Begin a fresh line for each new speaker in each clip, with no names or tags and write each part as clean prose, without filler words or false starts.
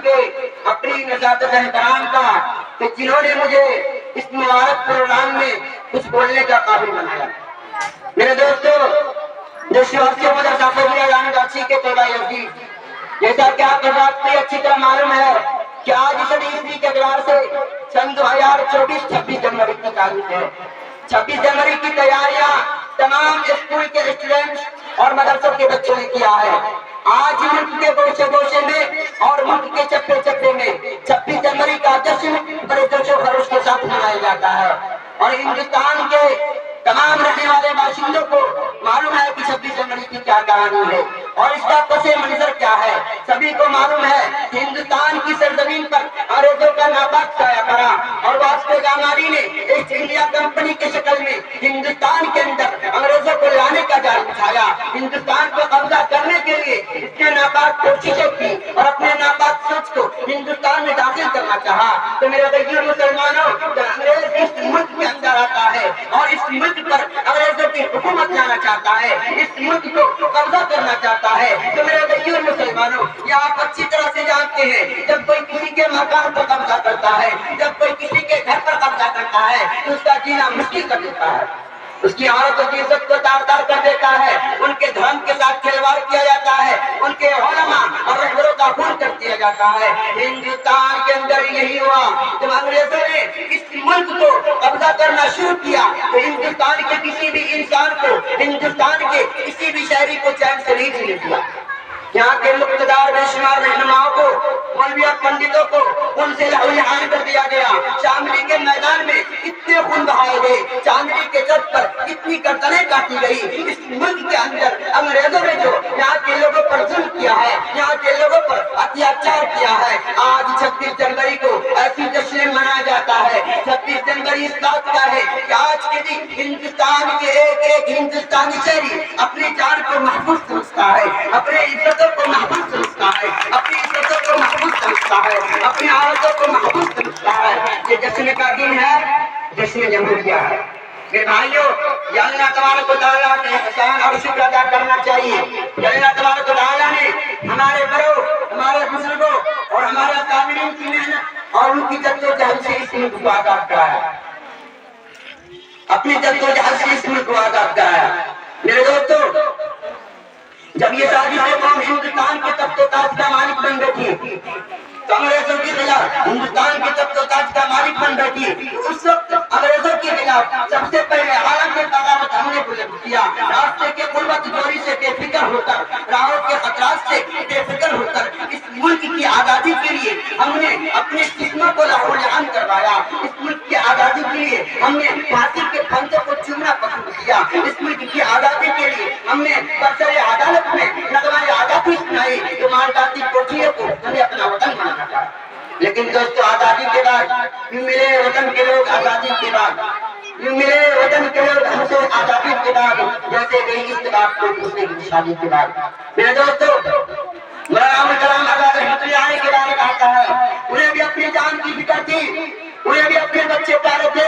کے اپنی نجات احترام کا کہ جنہوں نے مجھے اس مبارک پروگرام میں کچھ بولنے کا قابل بنایا۔ میرے دوستو، جو شہر مدرسہ فضلیہ جامع کراچی کے طلباء عزیز، جیسا کہ آپ حضرات کو اچھی طرح معلوم ہے کہ آج اس عیسوی کے اعتبار سے سن 2024 26 جنوری کی تاریخ ہے۔ 26 جنوری کی تیاریاں تمام اسکول کے اسٹوڈنٹس اور مدرسوں کے بچوں نے کیا ہے۔ آج ملک کے گوشے گوشے میں اور ملک کے چپے چپے میں 26 جنوری کا جشن بڑے جوش و خروش کے ساتھ منایا جاتا ہے، اور ہندوستان کے تمام رہنے والے باشندوں کو معلوم ہے کہ 26 جنوری کی کیا کہانی ہے اور اس کا پس منظر کیا ہے۔ سبھی کو معلوم ہے کہ ہندوستان کی سرزمین پر انگریزوں کا ناپاک سایہ پڑا اور واسکو دا گاما نے ایسٹ انڈیا کمپنی کی شکل میں ہندوستان کے اندر انگریزوں کو لانے کا جال بچھایا۔ ہندوستان کو قبضہ کرنے کے لیے اس نے ناپاک کوششیں کی اور اپنے ناپاک سوچ کو ہندوستان میں داخل کرنا چاہا۔ تو میرے بھائیو مسلمانوں، جب انگریز اس ملک کے اندر آتا ہے اور اس ملک پر انگریزوں کی حکومت لانا چاہتا ہے، اس ملک کو قبضہ کرنا چاہتا ہے، تو میرے بھائیو مسلمانوں، یہ آپ اچھی طرح سے جانتے ہیں، جب کوئی کسی کے مکان پر قبضہ کرتا ہے، جب کوئی کسی کے گھر پر قبضہ کرتا ہے تو اس کا جینا مشکل کر دیتا ہے، اس کی عورتوں کی عزت کو تار تار کر دیتا ہے، ان کے دھرم کے ساتھ کھلواڑ کیا جاتا ہے، ان کے علماء اور رہبروں کا خون کر دیا جاتا ہے۔ ہندوستان کے اندر یہی ہوا، جب انگریزوں نے اس ملک کو قبضہ کرنا شروع کیا تو ہندوستان کے کسی بھی انسان کو، ہندوستان کے کسی بھی شہری کو چین سے نہیں جینے دیا۔ یہاں کے مقتدار بے شمار رہنماؤں کو، مولوی اور پنڈتوں کو ان سے لہو کر دیا گیا۔ شاملی کے میدان میں اتنے خون بہائے گئے، چاندنی کے چوک پر اتنی گردنیں کاٹی گئی۔ اس ملک کے اندر انگریزوں نے جو یہاں کے لوگوں پر ظلم کیا ہے، یہاں کے لوگوں پر اتیاچار کیا ہے، آج 26 جنوری کو ایسی جشن منایا جاتا ہے۔ 26 جنوری اس بات کا ہے کہ آج کے دن ہندوستان کے ایک ایک ہندوستانی شہری اپنی جان کو محفوظ سمجھتا ہے، اپنے عزتوں کو محفوظ سمجھتا ہے، اپنی عزتوں کو محفوظ سمجھتا ہے، اپنی عورتوں کو محفوظ سمجھتا ہے۔ یہ جشن کا دن ہے، جشن جمہوریہ ہے۔ میرے بھائیو، یہ اللہ تبارک و تعالیٰ کے احسان اور شکر ادا کرنا چاہیے کہ اللہ تبارک و تعالیٰ نے ہمارے بڑوں، ہمارے بزرگوں اور ہمارے کاملین کی محنت اور ان کی جدوجہد سے اس ملک کو آزاد کرایا، اپنی جدوجہد سے اس ملک کو آزاد کرایا۔ میرے دوستو، جب یہ سازش قوم ہندوستان کے تخت و تاج کا مالک بن بیٹھی تو انگریزوں کے خلاف ہندوستان کے تخت و تاج کا مالک بن بیٹھی، اس وقت انگریزوں کے خلاف سب سے پہلے عالم میں بغاوت ہم نے بلند کیا۔ راستے کے غربت دوری سے بے فکر ہو کر، راہوں کے خطرات سے بے فکر ہو کر اس ملک کی آزادی کے لیے ہم نے اپنے جسموں کو لہو لہان کروایا۔ اس ملک کی آزادی کے لیے ہم نے پھانسی کے پھندوں کو چومنا پسند کیا۔ اس ملک کی آزادی کے لیے ہم نے برسر عدالت میں نغمۂ آزادی سنائی، جو مالداتی کوٹھیوں کو ہمیں اپنا وطن بنانا تھا۔ لیکن دوستو، آزادی کے بعد یوں ملے وطن کے لوگ، آزادی کے بعد یوں ملے وطن کے لوگ ہم سے آزادی کے بعد، جیسے گئی اتفاق کو دوسرے کی شادی کے بعد۔ میرے دوستو، مولانا ابوالکلام آزاد رحمۃ اللہ علیہ کے بارے میں کہتا ہے، انہیں بھی اپنی جان کی فکر تھی، انہیں بھی اپنے بچے پیارے تھے،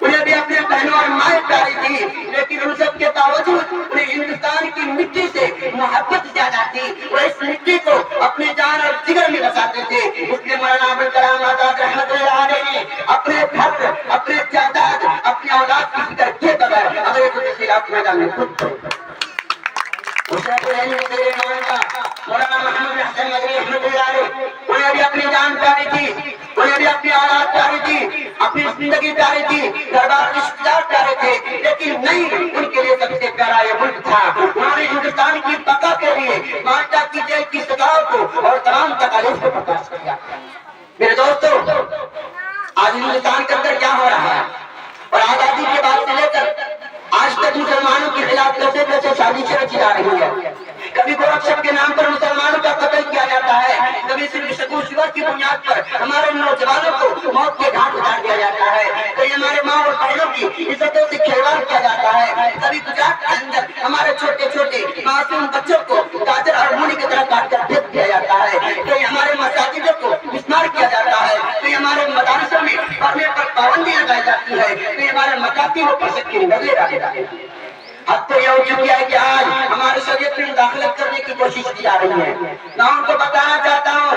انہیں بھی اپنے بہنوں اور مائیں پیاری تھی، لیکن ان سب کے باوجود انہیں ہندوستان کی مٹی سے محبت زیادہ تھی۔ وہ اس مٹی کو اپنے جان اور جگر میں بساتے تھے۔ اس لیے مولانا ابوالکلام آزاد رحمۃ اللہ علیہ نے اپنے گھر، اپنے جائیداد، اپنی اولاد کی فکر کیے بغیر انگریزوں کے خلاف میدان میں خود پڑے۔ مولانا محمد حسن مدنی رحمۃ اللہ علیہ، انہیں بھی اپنی جان پیاری تھی، انہیں بھی اپنی اولاد پیاری تھی، اپنی زندگی پیاری تھی، دربار رشتہ دار پیارے تھے، لیکن نہیں، ان کے لیے سب سے پیارا یہ ملک تھا۔ انہوں نے ہندوستان کی بقا کے لیے مالٹا کی جیل کی سزاؤں کو اور تمام تکالیف کو برداشت کیا۔ میرے دوستو، آج ہندوستان کے اندر کیا ہو رہا ہے اور آزادی کے بعد سے لے کر آج تک مسلمانوں کے خلاف کیسے کیسے سازشیں رچی جا رہی ہے۔ کبھی گورکشپ کے نام پر مسلمانوں کا قتل کیا جاتا ہے، کبھی صرف شکو شبہ کی بنیاد پر ہمارے نوجوانوں کو موت کے گھاٹ اتار دیا جاتا ہے، کبھی ہمارے ماں اور بہنوں کی عزتوں سے کھلواڑ کیا جاتا ہے، کبھی گجرات کے اندر ہمارے چھوٹے چھوٹے معصوم بچوں کو گاجر اور مولی کی طرح کاٹ کر پھینک دیا جاتا ہے، کبھی ہمارے مساجدوں کو مسمار کیا جاتا ہے، کبھی ہمارے مدارسوں میں پڑھنے پر پابندی لگائی جاتی ہے، کبھی ہمارے مکاتبوں پر سکے نظریں ڈالے جاتے ہیں۔ اب تو یہ ہو چکی ہے کہ آج ہمارے شریعت میں مداخلت کرنے کی کوشش کی جا رہی ہے۔ میں ان کو بتانا چاہتا ہوں،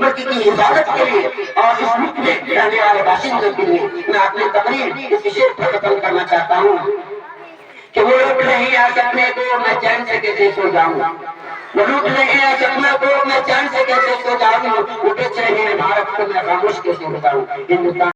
ملک کی حفاظت کے لیے اور اس ملک میں رہنے والے باشندوں کے لیے میں اپنی تقریر اس شعر پر ختم کرنا چاہتا ہوں کہ وہ لوٹ نہیں آ سکنے کو میں چین سے کیسے سو جاؤں، وہ لوٹ نہیں آ سکنے کو میں چین سے کیسے سو جاؤں، وہ بیچ رہے ہیں بھارت کو میں خاموش کیسے بتاؤں۔ ہندوستان